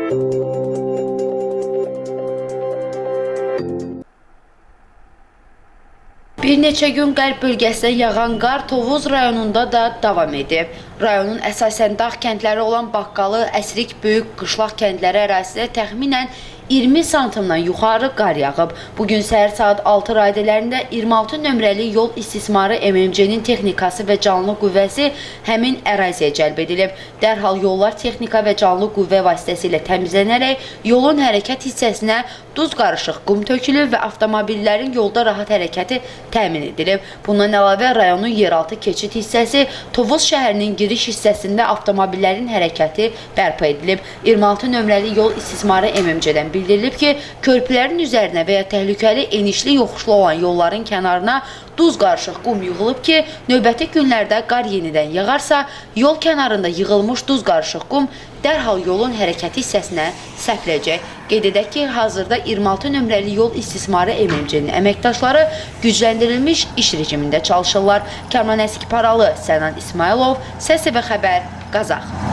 Bir neçə gün qərb bölgəsində yağan qar Tovuz rayonunda da davam edib. Rayonun əsasən dağ kəndləri olan Baqqalı, Əsrik, Böyük, Qışlaq kəndləri ərazisində təxminən 20 santimdən yuxarı qar yağıb. Bugün səhər saat 6 radələrində 26 nömrəli yol istismarı MMC-nin texnikası və canlı qüvvəsi həmin əraziyə cəlb edilib. Dərhal yollar texnika və canlı qüvvə vasitəsilə təmizlənərək yolun hərəkət hissəsinə duz qarışıq qum tökülüb və avtomobillərin yolda rahat hərəkəti təmin edilib. Bundan əlavə rayonun yeraltı keçid hissəsi, Tovuz şəhərinin giriş hissəsində avtomobillərin hərəkəti bərpa edilib. 26 nömrəli yol istismarı MMC-dən bildirilib ki, körpülərin üzərinə və ya təhlükəli enişli yoxuşlu olan yolların kənarına duz qarışıq qum yığılıb ki, növbəti günlərdə qar yenidən yağarsa, yol kənarında yığılmış duz qarışıq qum dərhal yolun hərəkəti hissəsinə səpiləcək. Qeyd edək ki, hazırda 26 nömrəli yol istismarı MMC-nin əməkdaşları gücləndirilmiş iş rejimində çalışırlar. Kamran Əsik Paralı, Sənan İsmailov, Səs TV Xəbər, Qazax.